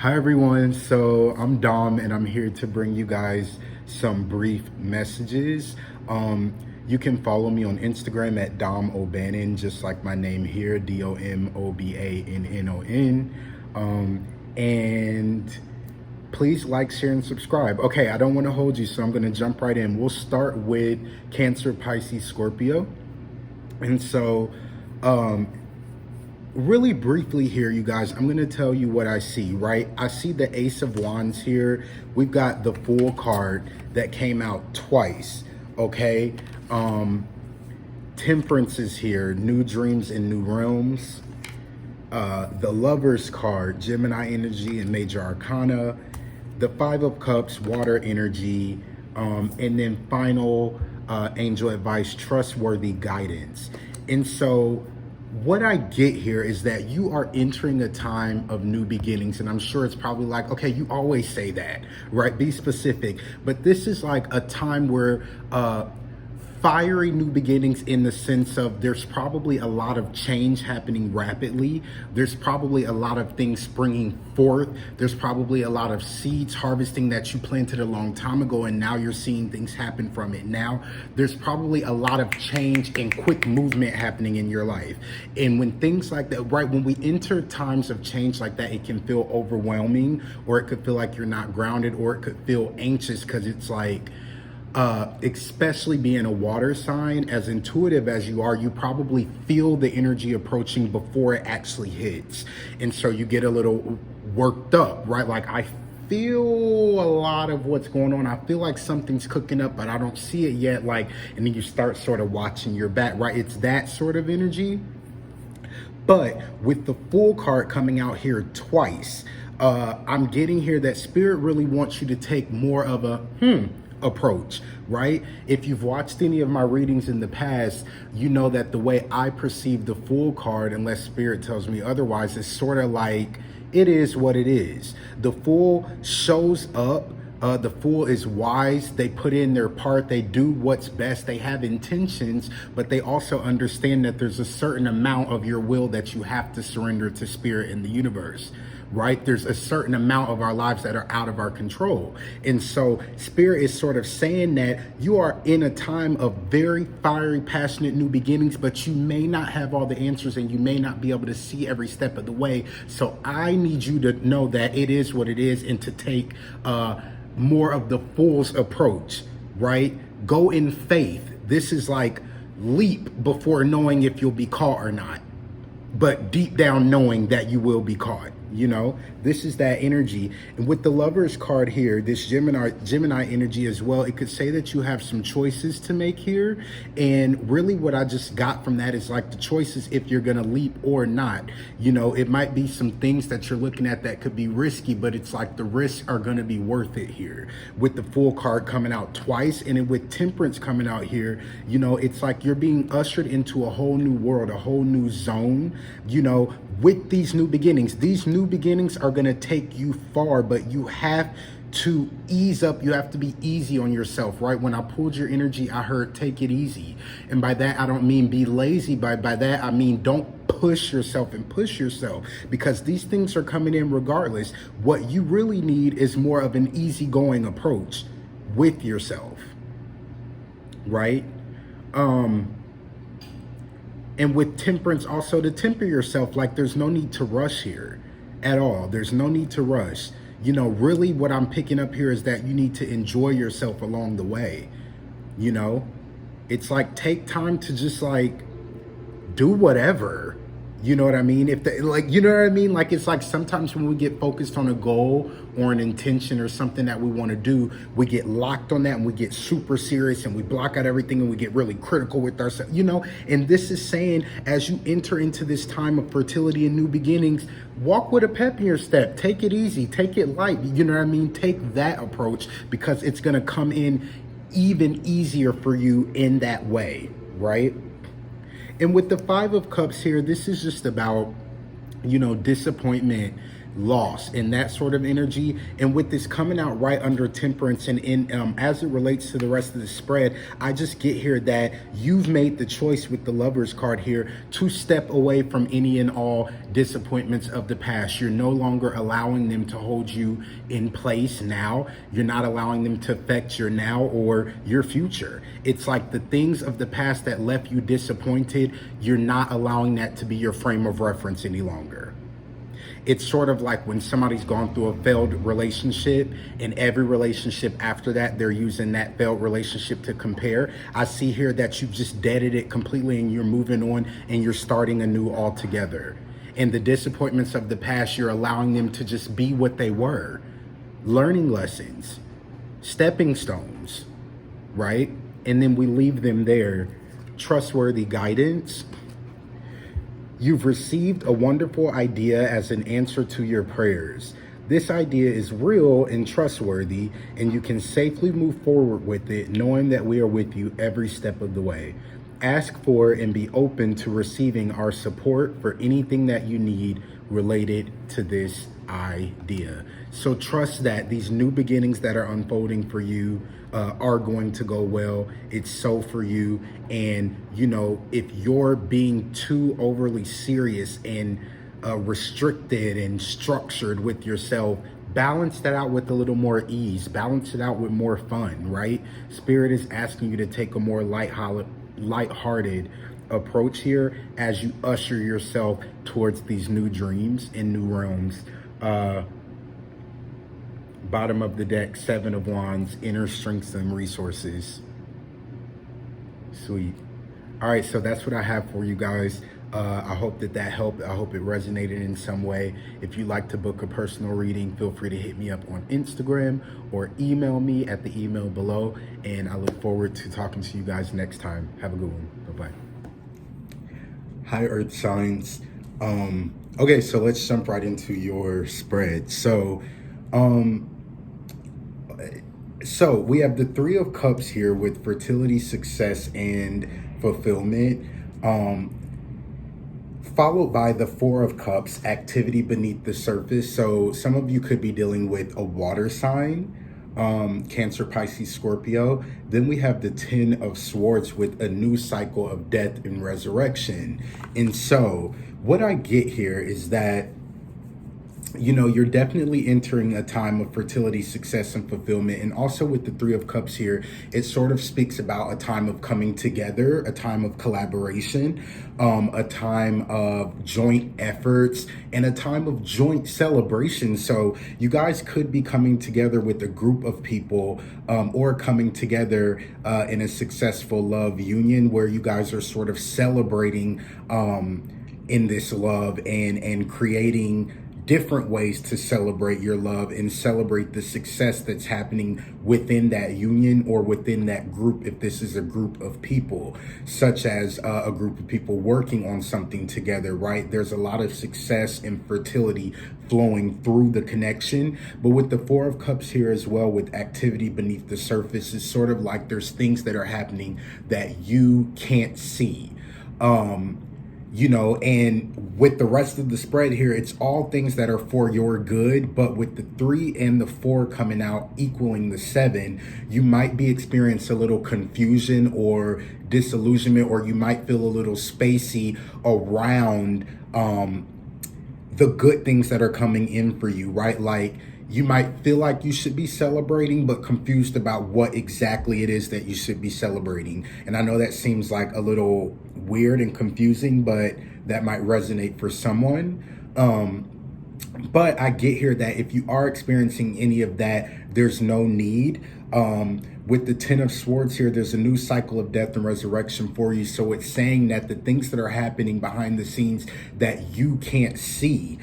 Hi everyone, so I'm Dom and I'm here to bring you guys some brief messages. You can follow me on Instagram at domobannon, just like my name here, DOMOBANNON. And please like, share, and subscribe. Okay, I don't want to hold you, so I'm going to jump right in. We'll start with Cancer, Pisces, Scorpio. And so, really briefly here, you guys, I'm going to tell you what I see, right? I see the Ace of Wands here. We've got the Fool card that came out twice, okay? Temperance is here, new dreams and new realms. The Lovers card, Gemini energy and Major Arcana. The Five of Cups, water energy. And then final angel advice, trustworthy guidance. And so what I get here is that you are entering a time of new beginnings. And I'm sure it's probably like, okay, you always say that, right? Be specific. But this is like a time where fiery new beginnings, in the sense of there's probably a lot of change happening rapidly. There's probably a lot of things springing forth. There's probably a lot of seeds harvesting that you planted a long time ago, and now you're seeing things happen from it now. There's probably a lot of change and quick movement happening in your life. And when things like that, right, when we enter times of change like that, it can feel overwhelming, or it could feel like you're not grounded, or it could feel anxious, because it's like, especially being a water sign, as intuitive as you are, you probably feel the energy approaching before it actually hits. And so you get a little worked up, right? Like, I feel a lot of what's going on. I feel like something's cooking up, but I don't see it yet. Like, and then you start sort of watching your back, right? It's that sort of energy. But with the Fool card coming out here twice, I'm getting here that Spirit really wants you to take more of a approach, right? If you've watched any of my readings in the past, you know that the way I perceive the Fool card, unless Spirit tells me otherwise, is sort of like, it is what it is. The Fool shows up. The Fool is wise. They put in their part. They do what's best. They have intentions, but they also understand that there's a certain amount of your will that you have to surrender to Spirit in the universe, right? There's a certain amount of our lives that are out of our control. And so Spirit is sort of saying that you are in a time of very fiery, passionate new beginnings, but you may not have all the answers, and you may not be able to see every step of the way. So I need you to know that it is what it is, and to take more of the Fool's approach, right? Go in faith. This is like leap before knowing if you'll be caught or not, but deep down knowing that you will be caught. You know, this is that energy. And with the Lovers card here, this Gemini energy as well, it could say that you have some choices to make here. And really what I just got from that is like the choices if you're going to leap or not. You know, it might be some things that you're looking at that could be risky, but it's like the risks are going to be worth it here. With the Fool card coming out twice, and then with Temperance coming out here, you know, it's like you're being ushered into a whole new world, a whole new zone, you know, with these new beginnings. These new beginnings are going to take you far, but you have to ease up. You have to be easy on yourself, right? When I pulled your energy, I heard take it easy. And by that, I don't mean be lazy. By that, I mean don't push yourself and push yourself, because these things are coming in regardless. What you really need is more of an easygoing approach with yourself, right? And with Temperance also, to temper yourself, like there's no need to rush here at all. There's no need to rush. You know, really what I'm picking up here is that you need to enjoy yourself along the way. You know, it's like, take time to just like do whatever. You know what I mean? If the, like, you know what I mean? Like, it's like sometimes when we get focused on a goal or an intention or something that we want to do, we get locked on that and we get super serious and we block out everything and we get really critical with ourselves, you know? And this is saying, as you enter into this time of fertility and new beginnings, walk with a pep in your step. Take it easy. Take it light. You know what I mean? Take that approach, because it's going to come in even easier for you in that way, right? And with the Five of Cups here, this is just about, you know, disappointment, loss and that sort of energy. And with this coming out right under temperance and in as it relates to the rest of the spread, I just get here that you've made the choice with the Lovers card here to step away from any and all disappointments of the past. You're no longer allowing them to hold you in place now. You're not allowing them to affect your now or your future. It's like the things of the past that left you disappointed, you're not allowing that to be your frame of reference any longer. It's sort of like when somebody's gone through a failed relationship, and every relationship after that, they're using that failed relationship to compare. I see here that you've just deaded it completely and you're moving on and you're starting anew altogether. And the disappointments of the past, you're allowing them to just be what they were. Learning lessons, stepping stones, right? And then we leave them there. Trustworthy guidance. You've received a wonderful idea as an answer to your prayers. This idea is real and trustworthy, and you can safely move forward with it, knowing that we are with you every step of the way. Ask for and be open to receiving our support for anything that you need related to this idea. So trust that these new beginnings that are unfolding for you are going to go well. It's so for you. And, you know, if you're being too overly serious and restricted and structured with yourself, balance that out with a little more ease. Balance it out with more fun, right? Spirit is asking you to take a more lighthearted approach here as you usher yourself towards these new dreams and new realms. Bottom of the deck, 7 of Wands, inner strengths and resources. Sweet. All right, so that's what I have for you guys. I hope that helped. I hope it resonated in some way. If you'd like to book a personal reading, feel free to hit me up on Instagram or email me at the email below. And I look forward to talking to you guys next time. Have a good one. Bye-bye. Hi, Earth signs. Okay, so let's jump right into your spread. So we have the 3 of Cups here with fertility, success, and fulfillment, followed by the 4 of Cups, activity beneath the surface. So some of you could be dealing with a water sign, Cancer, Pisces, Scorpio. Then we have the 10 of Swords with a new cycle of death and resurrection. And so what I get here is that, you know, you're definitely entering a time of fertility, success, and fulfillment. And also with the 3 of Cups here, it sort of speaks about a time of coming together, a time of collaboration, a time of joint efforts, and a time of joint celebration. So you guys could be coming together with a group of people, or coming together in a successful love union where you guys are sort of celebrating in this love and creating different ways to celebrate your love and celebrate the success that's happening within that union or within that group. If this is a group of people, such as a group of people working on something together, right? There's a lot of success and fertility flowing through the connection. But with the 4 of Cups here as well, with activity beneath the surface, it's sort of like there's things that are happening that you can't see. You know, and with the rest of the spread here, it's all things that are for your good. But with the 3 and the 4 coming out equaling the 7, you might be experiencing a little confusion or disillusionment, or you might feel a little spacey around the good things that are coming in for you, right? Like, you might feel like you should be celebrating, but confused about what exactly it is that you should be celebrating. And I know that seems like a little weird and confusing, but that might resonate for someone. But I get here that if you are experiencing any of that, there's no need. With the 10 of Swords here, there's a new cycle of death and resurrection for you. So it's saying that the things that are happening behind the scenes that you can't see,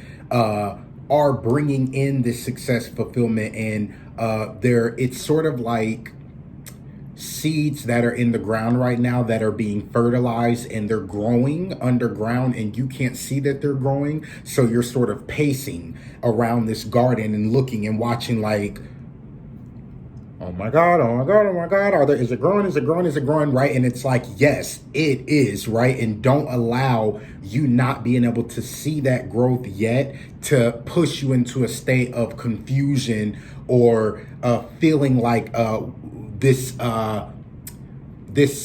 are bringing in this success, fulfillment, and it's sort of like seeds that are in the ground right now that are being fertilized, and they're growing underground and you can't see that they're growing. So you're sort of pacing around this garden and looking and watching like, oh my God, oh my God, oh my God, is it growing, is it growing, is it growing, right? And it's like, yes, it is, right? And don't allow you not being able to see that growth yet to push you into a state of confusion or feeling like this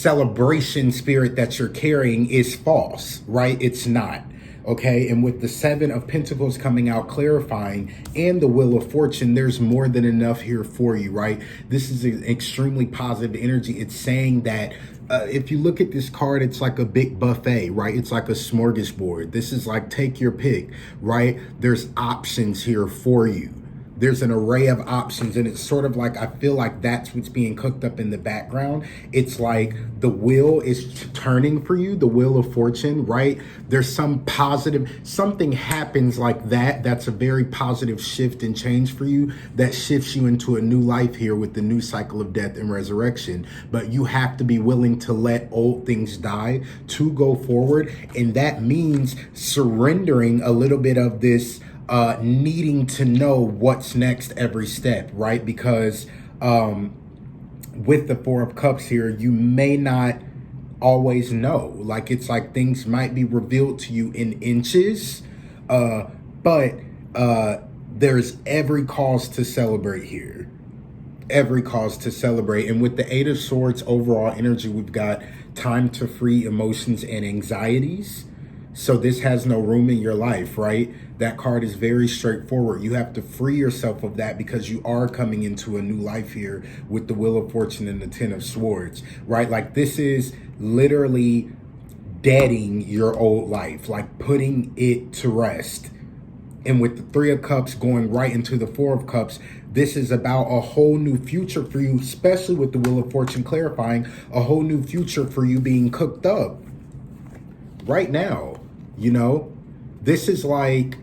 celebration spirit that you're carrying is false, right? It's not. Okay, and with the 7 of Pentacles coming out clarifying and the Wheel of Fortune, there's more than enough here for you, right? This is an extremely positive energy. It's saying that if you look at this card, it's like a big buffet, right? It's like a smorgasbord. This is like take your pick, right? There's options here for you. There's an array of options, and it's sort of like, I feel like that's what's being cooked up in the background. It's like the wheel is turning for you, the Wheel of Fortune, right? There's some positive, something happens like that. That's a very positive shift and change for you that shifts you into a new life here with the new cycle of death and resurrection. But you have to be willing to let old things die to go forward. And that means surrendering a little bit of this needing to know what's next every step, right? Because with the 4 of Cups here, you may not always know. Like, it's like things might be revealed to you in inches, but there's every cause to celebrate here. Every cause to celebrate. And with the 8 of Swords overall energy, we've got time to free emotions and anxieties. So this has no room in your life, right? That card is very straightforward. You have to free yourself of that because you are coming into a new life here with the Wheel of Fortune and the 10 of Swords, right? Like, this is literally deading your old life, like putting it to rest. And with the 3 of Cups going right into the 4 of Cups, this is about a whole new future for you, especially with the Wheel of Fortune clarifying, a whole new future for you being cooked up right now. You know, this is like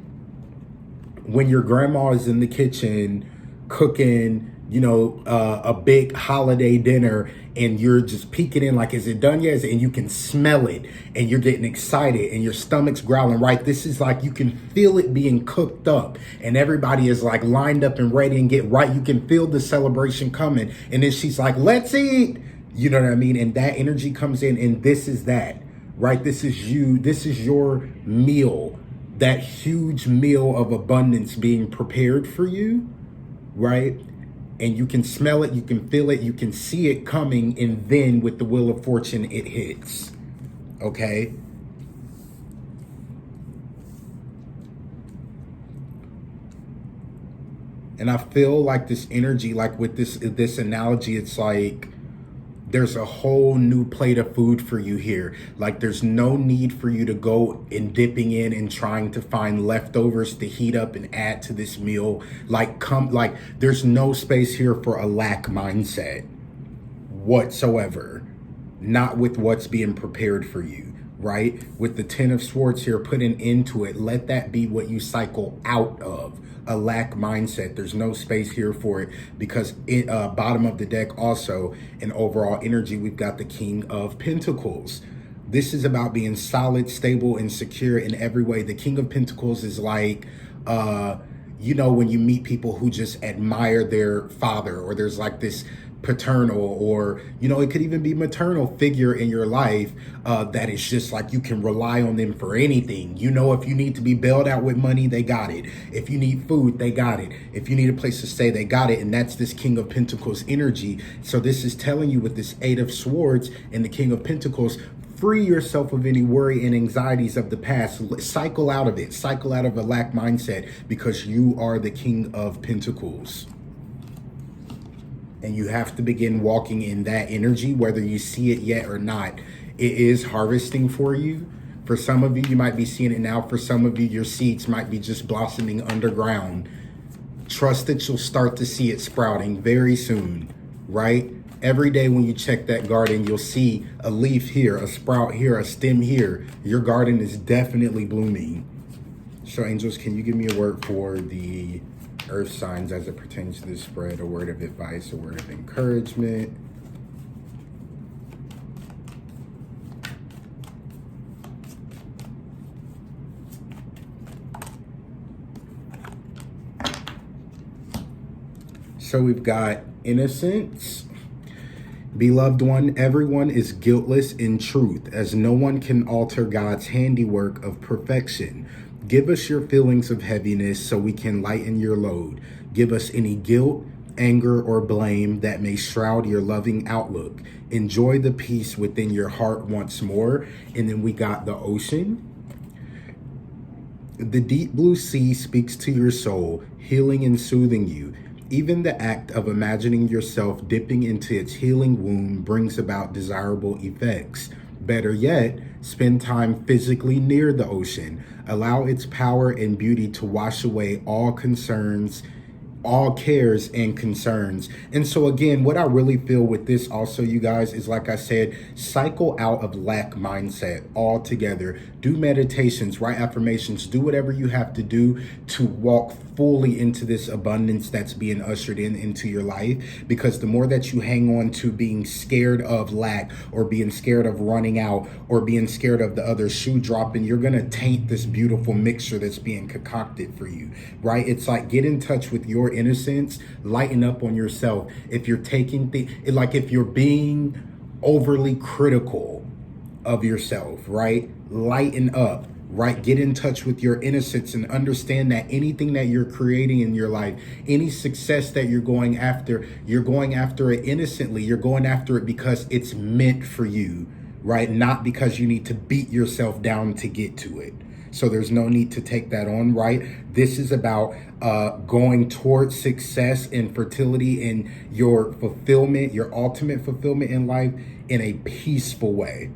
when your grandma is in the kitchen cooking, you know, a big holiday dinner, and you're just peeking in like, is it done yet? And you can smell it and you're getting excited and your stomach's growling, right? This is like, you can feel it being cooked up and everybody is like lined up and ready and get right. You can feel the celebration coming. And then she's like, let's eat. You know what I mean? And that energy comes in, and this is that. Right? This is you. This is your meal, that huge meal of abundance being prepared for you, right? And you can smell it, you can feel it, you can see it coming, and then with the Wheel of Fortune, it hits, okay? And I feel like this energy, like with this analogy, it's like, there's a whole new plate of food for you here. Like, there's no need for you to go and dipping in and trying to find leftovers to heat up and add to this meal. Like, there's no space here for a lack mindset whatsoever. Not with what's being prepared for you, right? With the 10 of Swords here, put an end to it. Let that be what you cycle out of. A lack mindset. There's no space here for it, because bottom of the deck also in overall energy, we've got the King of Pentacles. This is about being solid, stable, and secure in every way. The King of Pentacles is like, you know, when you meet people who just admire their father, or there's like this paternal, or, you know, it could even be maternal figure in your life that is just like, you can rely on them for anything. You know, if you need to be bailed out with money, they got it. If you need food, they got it. If you need a place to stay, they got it. And that's this King of Pentacles energy. So this is telling you with this 8 of Swords and the King of Pentacles, free yourself of any worry and anxieties of the past. Cycle out of it. Cycle out of a lack mindset, because you are the King of Pentacles. And you have to begin walking in that energy, whether you see it yet or not. It is harvesting for you. For some of you, you might be seeing it now. For some of you, your seeds might be just blossoming underground. Trust that you'll start to see it sprouting very soon, right? Every day when you check that garden, you'll see a leaf here, a sprout here, a stem here. Your garden is definitely blooming. So angels, can you give me a word for the earth signs as it pertains to this spread? A word of advice, a word of encouragement. So we've got innocence. Beloved one, everyone is guiltless in truth, as no one can alter God's handiwork of perfection. Give us your feelings of heaviness so we can lighten your load. Give us any guilt, anger, or blame that may shroud your loving outlook. Enjoy the peace within your heart once more. And then we got the ocean. The deep blue sea speaks to your soul, healing and soothing you. Even the act of imagining yourself dipping into its healing womb brings about desirable effects. Better yet, spend time physically near the ocean. Allow its power and beauty to wash away all concerns, all cares and concerns. And so again, what I really feel with this also, you guys, is like I said, cycle out of lack mindset altogether. Do meditations, write affirmations, do whatever you have to do to walk fully into this abundance that's being ushered into your life. Because the more that you hang on to being scared of lack, or being scared of running out, or being scared of the other shoe dropping, you're going to taint this beautiful mixture that's being concocted for you, right? It's like, get in touch with your innocence, lighten up on yourself. If you're taking like if you're being overly critical of yourself, right? Lighten up, right? Get in touch with your innocence and understand that anything that you're creating in your life, any success that you're going after it innocently. You're going after it because it's meant for you, right? Not because you need to beat yourself down to get to it. So there's no need to take that on, right? This is about going towards success and fertility and your fulfillment, your ultimate fulfillment in life, in a peaceful way.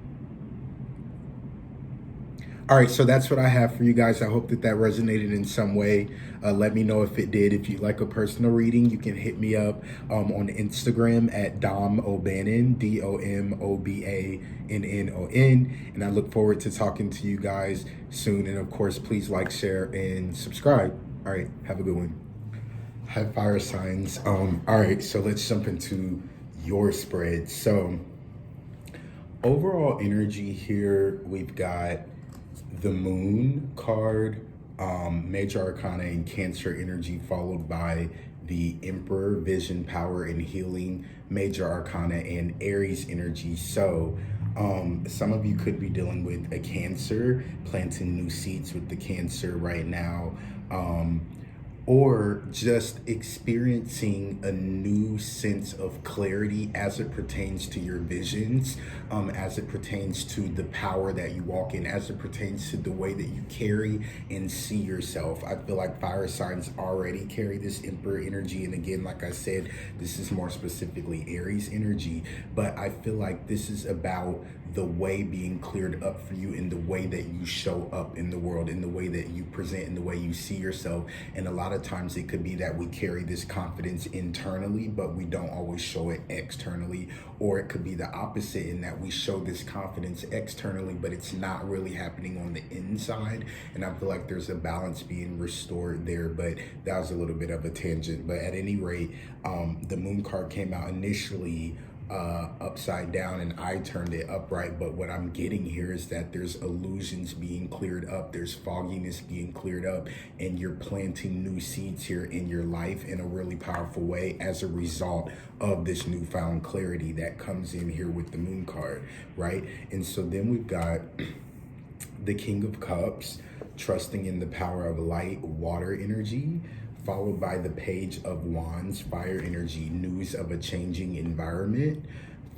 All right, so that's what I have for you guys. I hope that resonated in some way. Let me know if it did. If you'd like a personal reading, you can hit me up on Instagram at domobannon, DOMOBANNON. And I look forward to talking to you guys soon. And of course, please like, share, and subscribe. All right, have a good one. Hi, fire signs. All right, so let's jump into your spread. So overall energy here, we've got the Moon card, Major Arcana and Cancer energy, followed by the Emperor, Vision, Power, and Healing, Major Arcana, and Aries energy. So some of you could be dealing with a Cancer, planting new seeds with the Cancer right now, or just experiencing a new sense of clarity as it pertains to your visions, as it pertains to the power that you walk in, as it pertains to the way that you carry and see yourself. I feel like fire signs already carry this Emperor energy. And again, like I said, this is more specifically Aries energy, but I feel like this is about the way being cleared up for you in the way that you show up in the world, in the way that you present, in the way you see yourself. And a lot of times it could be that we carry this confidence internally, but we don't always show it externally. Or it could be the opposite, in that we show this confidence externally, but it's not really happening on the inside. And I feel like there's a balance being restored there, but that was a little bit of a tangent. But at any rate, the Moon card came out initially upside down, and I turned it upright. But what I'm getting here is that there's illusions being cleared up, there's fogginess being cleared up, and you're planting new seeds here in your life in a really powerful way as a result of this newfound clarity that comes in here with the Moon card, right? And so then we've got the King of Cups, trusting in the power of light, water energy, followed by the Page of Wands, fire energy, news of a changing environment,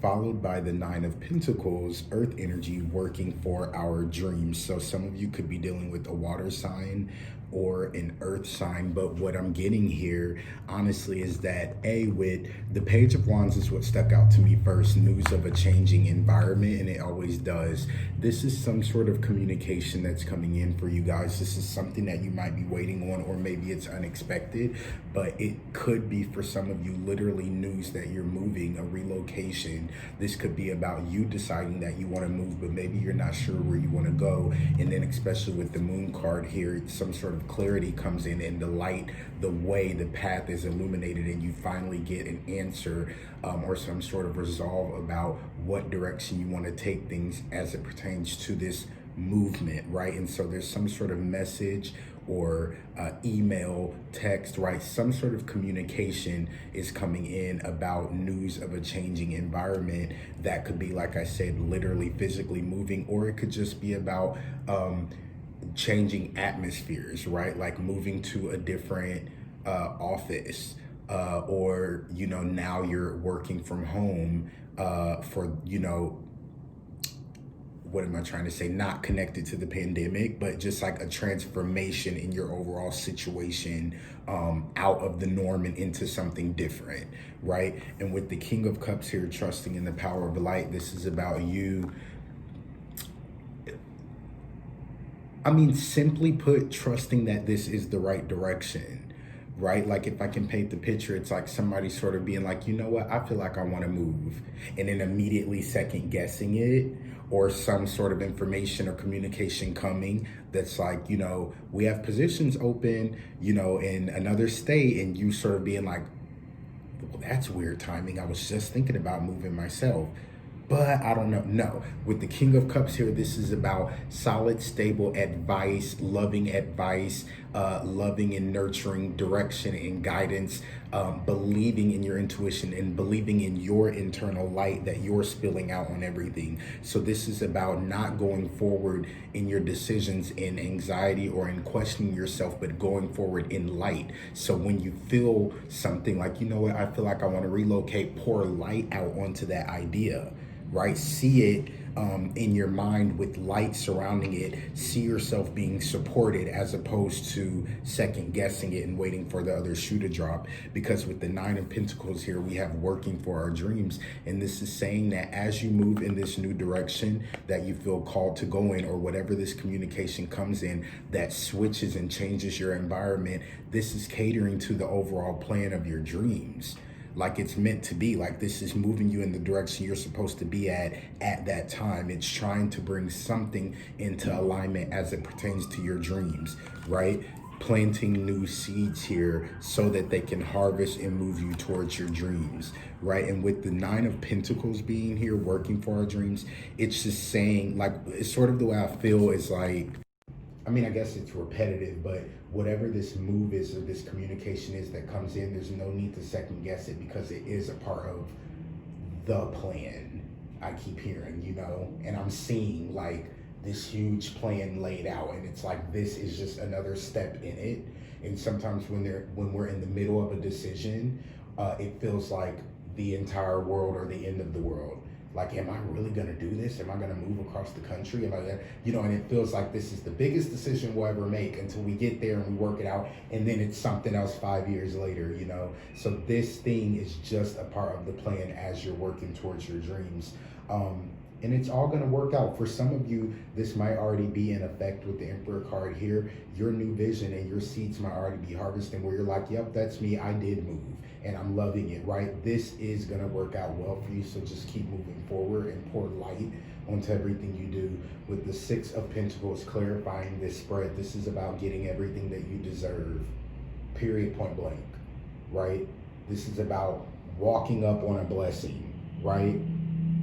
followed by the Nine of Pentacles, earth energy, working for our dreams. So some of you could be dealing with a water sign or an earth sign, but what I'm getting here honestly is that with the Page of Wands is what stuck out to me first, news of a changing environment, and it always does. This is some sort of communication that's coming in for you guys. This is something that you might be waiting on, or maybe it's unexpected, but it could be for some of you literally news that you're moving, a relocation. This could be about you deciding that you want to move, but maybe you're not sure where you want to go. And then especially with the Moon card here, some sort of clarity comes in, and the light, the way, the path is illuminated, and you finally get an answer or some sort of resolve about what direction you want to take things as it pertains to this movement, right? And so there's some sort of message or email, text, right? Some sort of communication is coming in about news of a changing environment that could be, like I said, literally physically moving, or it could just be about changing atmospheres, right? Like moving to a different office, or, you know, now you're working from home for, you know, what am I trying to say? Not connected to the pandemic, but just like a transformation in your overall situation, out of the norm and into something different, right? And with the King of Cups here, trusting in the power of light, this is about you. I mean, simply put, trusting that this is the right direction, right? Like, if I can paint the picture, it's like somebody sort of being like, you know what, I feel like I want to move, and then immediately second guessing it, or some sort of information or communication coming that's like, you know, we have positions open, you know, in another state, and you sort of being like, well, that's weird timing. I was just thinking about moving myself. But I don't know. No, with the King of Cups here, this is about solid, stable advice, loving and nurturing direction and guidance, believing in your intuition and believing in your internal light that you're spilling out on everything. So this is about not going forward in your decisions in anxiety or in questioning yourself, but going forward in light. So when you feel something like, you know what, I feel like I want to relocate, pour light out onto that idea, right? See it in your mind with light surrounding it. See yourself being supported as opposed to second guessing it and waiting for the other shoe to drop. Because with the Nine of Pentacles here, we have working for our dreams. And this is saying that as you move in this new direction that you feel called to go in, or whatever this communication comes in that switches and changes your environment, this is catering to the overall plan of your dreams. Like it's meant to be. Like this is moving you in the direction you're supposed to be at that time. It's trying to bring something into alignment as it pertains to your dreams, right? Planting new seeds here so that they can harvest and move you towards your dreams, right? And with the Nine of Pentacles being here, working for our dreams, it's just saying, like, it's sort of the way I feel is like, I mean, I guess it's repetitive, but whatever this move is or this communication is that comes in, there's no need to second guess it because it is a part of the plan. I keep hearing, you know, and I'm seeing like this huge plan laid out, and it's like this is just another step in it. And sometimes when we're in the middle of a decision, it feels like the entire world or the end of the world. Like, am I really gonna do this? Am I gonna move across the country? Am I gonna, you know, and it feels like this is the biggest decision we'll ever make until we get there and we work it out, and then it's something else 5 years later, you know? So this thing is just a part of the plan as you're working towards your dreams. And it's all gonna work out. For some of you, this might already be in effect with the Emperor card here. Your new vision and your seeds might already be harvesting where you're like, yep, that's me, I did move. And I'm loving it, right? This is gonna work out well for you, so just keep moving forward and pour light onto everything you do. With the Six of Pentacles clarifying this spread, this is about getting everything that you deserve, period, point blank, right? This is about walking up on a blessing, right?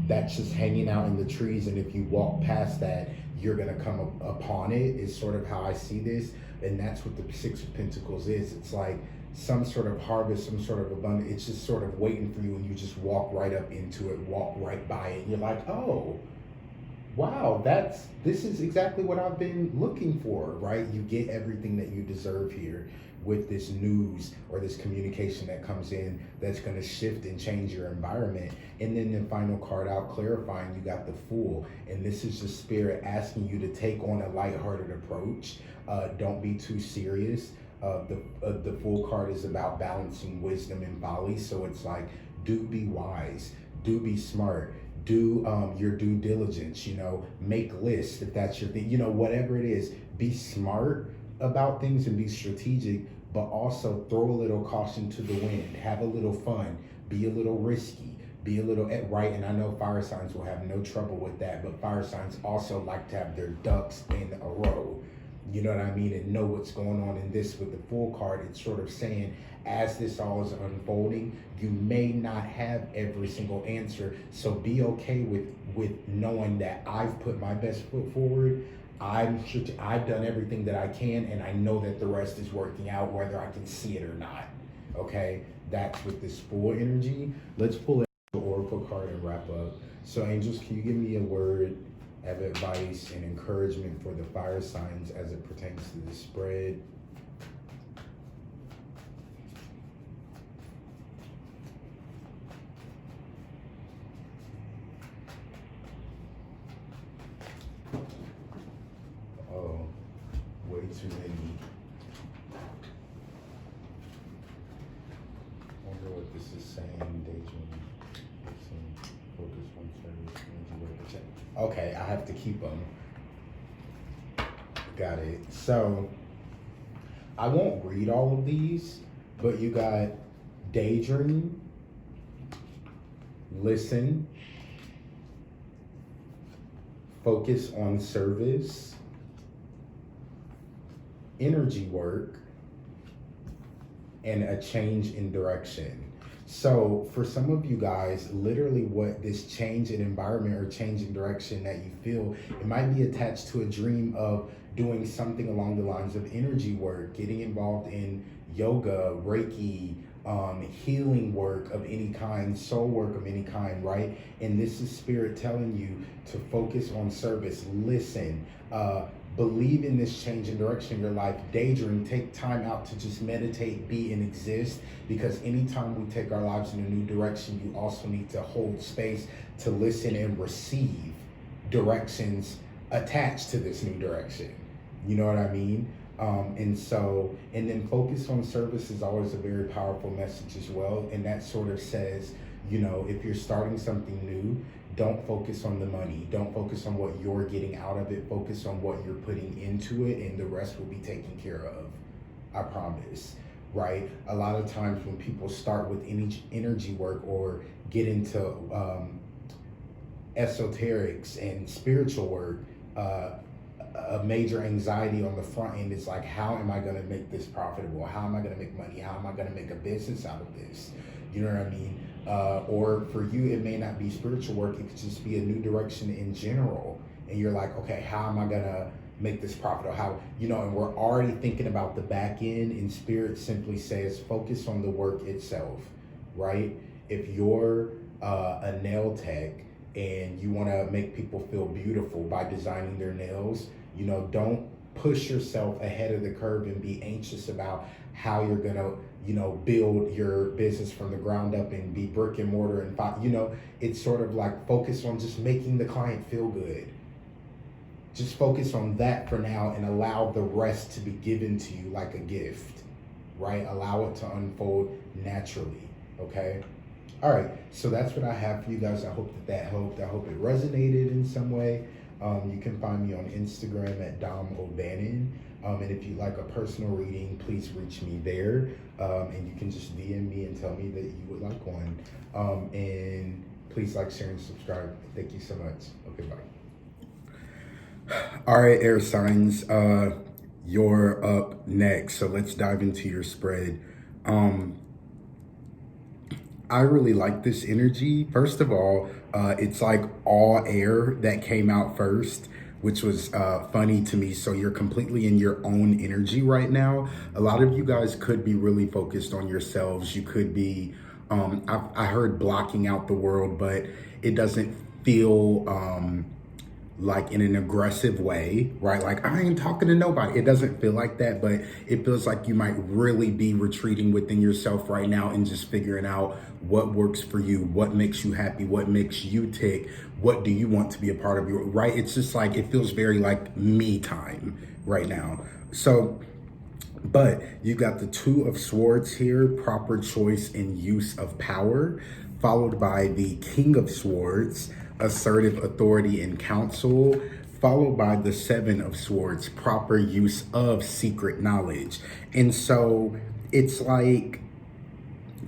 That's just hanging out in the trees, and if you walk past that, you're gonna come upon it, is sort of how I see this. And that's what the Six of Pentacles is. It's like some sort of harvest, some sort of abundance. It's just sort of waiting for you, and you just walk right up into it, walk right by it. And you're like, oh, wow, this is exactly what I've been looking for, right? You get everything that you deserve here with this news or this communication that comes in that's going to shift and change your environment. And then the final card out clarifying, you got the Fool, and this is just Spirit asking you to take on a lighthearted approach. Don't be too serious. The Fool card is about balancing wisdom and folly, so it's like, do be wise, do be smart, do your due diligence, you know, make lists if that's your thing, you know, whatever it is, be smart about things and be strategic, but also throw a little caution to the wind, have a little fun, be a little risky, be a little right. And I know fire signs will have no trouble with that, but fire signs also like to have their ducks in a row, you know what I mean, and know what's going on. In this with the Fool card, it's sort of saying, as this all is unfolding, you may not have every single answer, so be okay with knowing that I've put my best foot forward. I've done everything that I can, and I know that the rest is working out, whether I can see it or not. Okay, that's with this Fool energy. Let's pull the Oracle card and wrap up. So, angels, can you give me a word of advice and encouragement for the fire signs as it pertains to this spread? Oh, way too many. I wonder what this is saying. Daydream. Focus on service. Okay, I have to keep them. Got it. So, I won't read all of these, but you got daydream, listen, focus on service, energy work, and a change in direction. So for some of you guys, literally what this change in environment or change in direction that you feel, it might be attached to a dream of doing something along the lines of energy work, getting involved in yoga, Reiki, healing work of any kind, soul work of any kind, right? And this is spirit telling you to focus on service, listen, believe in this change in direction in your life, daydream, take time out to just meditate, be and exist, because anytime we take our lives in a new direction, you also need to hold space to listen and receive directions attached to this new direction. You know what I mean? And then focus on service is always a very powerful message as well. And that sort of says, you know, if you're starting something new, don't focus on the money. Don't focus on what you're getting out of it. Focus on what you're putting into it, and the rest will be taken care of. I promise, right? A lot of times when people start with energy work or get into esoterics and spiritual work, a major anxiety on the front end is like, how am I going to make this profitable? How am I going to make money? How am I going to make a business out of this? You know what I mean? Or for you, it may not be spiritual work. It could just be a new direction in general. And you're like, okay, how am I going to make this profitable? How, you know, and we're already thinking about the back end, and spirit simply says, focus on the work itself, right? If you're a nail tech and you want to make people feel beautiful by designing their nails, you know, don't push yourself ahead of the curve and be anxious about how you're going to, you know, build your business from the ground up and be brick and mortar and, you know, it's sort of like focus on just making the client feel good. Just focus on that for now and allow the rest to be given to you like a gift, right? Allow it to unfold naturally, okay? All right, so that's what I have for you guys. I hope that helped. I hope it resonated in some way. You can find me on Instagram at domobannon. And if you'd like a personal reading, please reach me there. And you can just DM me and tell me that you would like one. And please like, share, and subscribe. Thank you so much. Okay, bye. All right, air signs, you're up next. So let's dive into your spread. I really like this energy. First of all, it's like all air that came out first, which was funny to me. So you're completely in your own energy right now. A lot of you guys could be really focused on yourselves. You could be, I heard blocking out the world, but it doesn't feel like in an aggressive way, right? Like, I ain't talking to nobody. It doesn't feel like that, but it feels like you might really be retreating within yourself right now and just figuring out what works for you, what makes you happy, what makes you tick, what do you want to be a part of your, right? It's just like, it feels very like me time right now. So, but you got the Two of Swords here, proper choice and use of power, followed by the King of Swords, assertive authority and counsel, followed by the Seven of Swords, proper use of secret knowledge. And so it's like,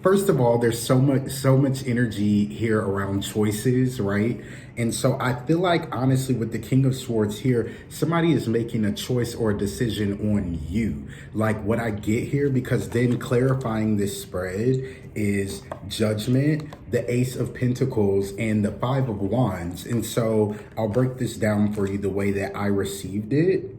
First of all, there's so much energy here around choices, right? And so I feel like honestly with the King of Swords here, somebody is making a choice or a decision on you. Like what I get here, because then clarifying this spread is Judgment, the Ace of Pentacles, and the Five of Wands. And so I'll break this down for you the way that I received it.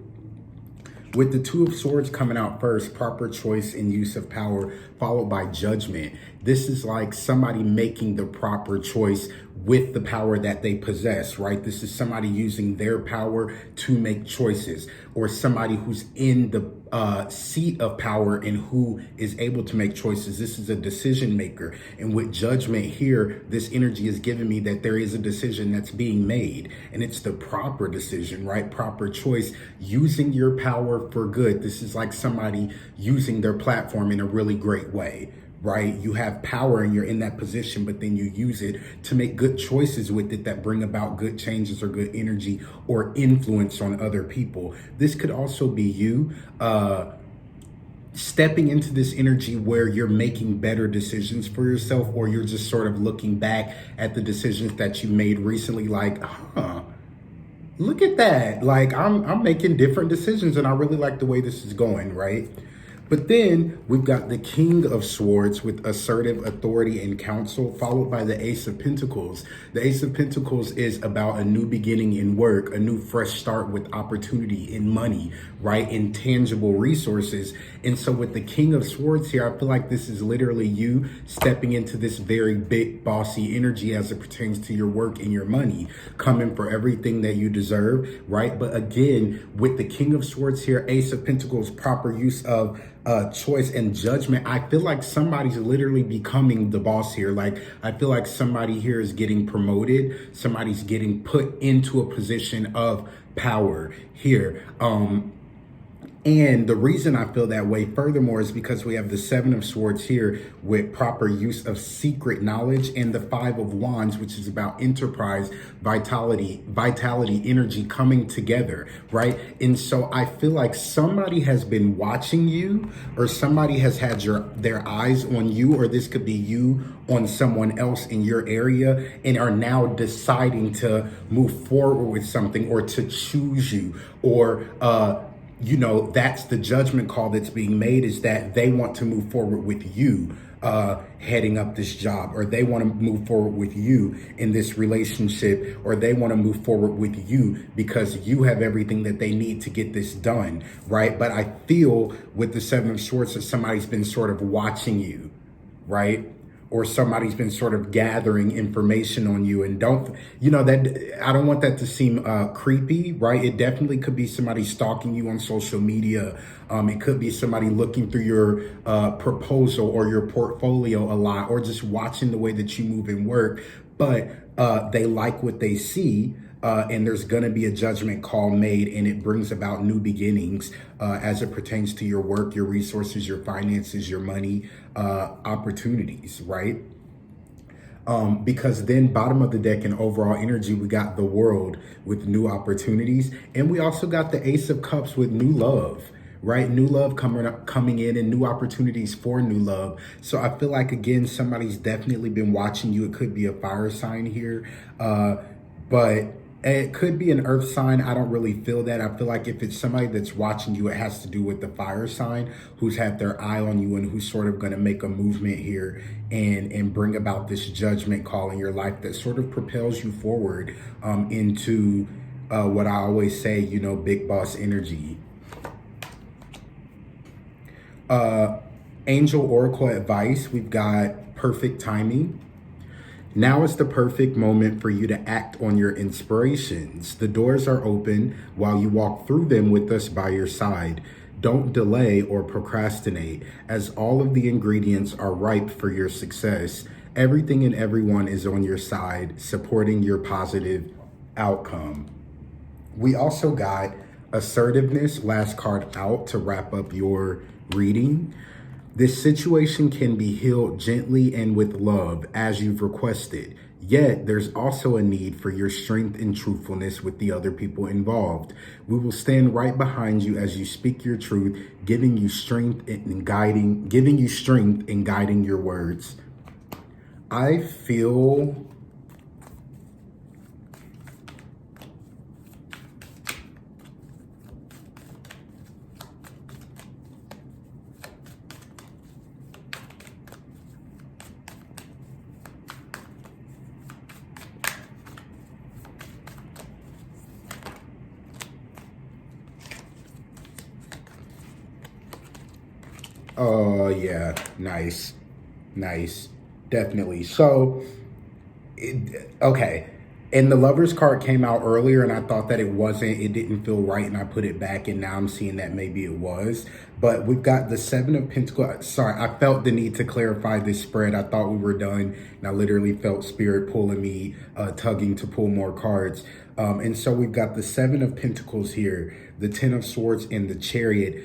With the Two of Swords coming out first, proper choice and use of power, followed by Judgment. This is like somebody making the proper choice with the power that they possess, right? This is somebody using their power to make choices, or somebody who's in the seat of power and who is able to make choices. This is a decision maker. And with Judgment here, this energy is giving me that there is a decision that's being made, and it's the proper decision, right? Proper choice, using your power for good. This is like somebody using their platform in a really great way, right? You have power and you're in that position, but then you use it to make good choices with it that bring about good changes or good energy or influence on other people. This could also be you stepping into this energy where you're making better decisions for yourself, or you're just sort of looking back at the decisions that you made recently, like, look at that. Like I'm making different decisions and I really like the way this is going, right? But then we've got the King of Swords with assertive authority and counsel, followed by the Ace of Pentacles. The Ace of Pentacles is about a new beginning in work, a new fresh start with opportunity in money, right? In tangible resources. And so with the King of Swords here, I feel like this is literally you stepping into this very big bossy energy as it pertains to your work and your money, coming for everything that you deserve, right? But again, with the King of Swords here, Ace of Pentacles, proper use of choice and Judgment, I feel like somebody's literally becoming the boss here. Like I feel like somebody here is getting promoted. Somebody's getting put into a position of power here. And the reason I feel that way furthermore is because we have the Seven of Swords here with proper use of secret knowledge, and the Five of Wands, which is about enterprise, vitality, energy coming together, right? And so I feel like somebody has been watching you, or somebody has had their eyes on you, or this could be you on someone else in your area, and are now deciding to move forward with something or to choose you, or that's the judgment call that's being made, is that they want to move forward with you heading up this job, or they want to move forward with you in this relationship, or they want to move forward with you because you have everything that they need to get this done, right? But I feel with the Seven of Swords that somebody's been sort of watching you, right? Or somebody's been sort of gathering information on you, and that I don't want that to seem creepy, right? It definitely could be somebody stalking you on social media. It could be somebody looking through your proposal or your portfolio a lot, or just watching the way that you move and work. But they like what they see. And there's going to be a judgment call made, and it brings about new beginnings as it pertains to your work, your resources, your finances, your money, opportunities, right? Because then bottom of the deck and overall energy, we got the World with new opportunities. And we also got the Ace of Cups with new love, right? New love coming in, and new opportunities for new love. So I feel like, again, somebody's definitely been watching you. It could be a fire sign here, but it could be an earth sign. I don't really feel that. I feel like if it's somebody that's watching you, it has to do with the fire sign who's had their eye on you, and who's sort of going to make a movement here and bring about this judgment call in your life that sort of propels you forward into what I always say, big boss energy. Angel Oracle advice, we've got perfect timing. Now is the perfect moment for you to act on your inspirations. The doors are open while you walk through them with us by your side. Don't delay or procrastinate, as all of the ingredients are ripe for your success. Everything and everyone is on your side, supporting your positive outcome. We also got assertiveness, last card out to wrap up your reading. This situation can be healed gently and with love as you've requested. Yet, there's also a need for your strength and truthfulness with the other people involved. We will stand right behind you as you speak your truth, giving you strength and guiding your words. I feel oh yeah, nice. Nice. Definitely. So, okay. And the Lover's card came out earlier and I thought that it didn't feel right and I put it back and now I'm seeing that maybe it was. But we've got the Seven of Pentacles. Sorry, I felt the need to clarify this spread. I thought we were done and I literally felt spirit pulling me, tugging to pull more cards. And so we've got the Seven of Pentacles here, the Ten of Swords and the Chariot.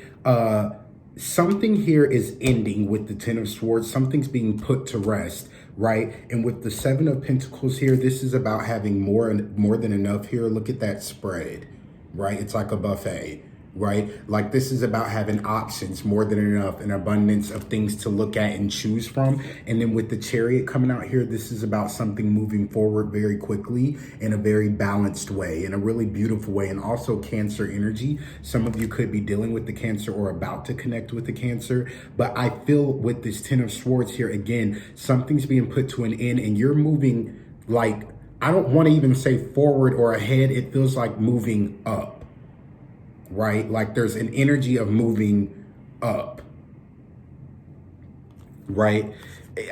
Something here is ending with the Ten of Swords. Something's being put to rest, right? And with the Seven of Pentacles here, this is about having more than enough here. Look at that spread, right? It's like a buffet, right? Like this is about having options, more than enough, an abundance of things to look at and choose from. And then with the Chariot coming out here, this is about something moving forward very quickly in a very balanced way, in a really beautiful way. And also Cancer energy. Some of you could be dealing with the Cancer or about to connect with the Cancer. But I feel with this Ten of Swords here, again, something's being put to an end and you're moving like, I don't want to even say forward or ahead. It feels like moving up. Right? Like there's an energy of moving up, right?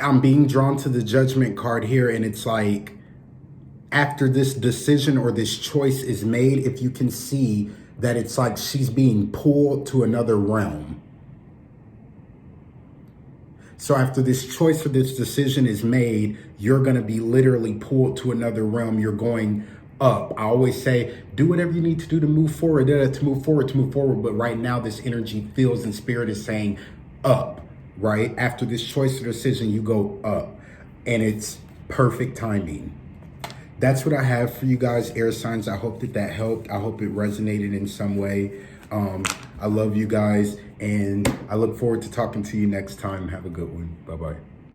I'm being drawn to the Judgment card here and it's like after this decision or this choice is made, if you can see that it's like she's being pulled to another realm. So after this choice or this decision is made, you're going to be literally pulled to another realm. You're going up. I always say, do whatever you need to do to move forward, to move forward. But right now, this energy feels and spirit is saying up, right? After this choice or decision, you go up and it's perfect timing. That's what I have for you guys, air signs. I hope that helped. I hope it resonated in some way. I love you guys and I look forward to talking to you next time. Have a good one. Bye-bye.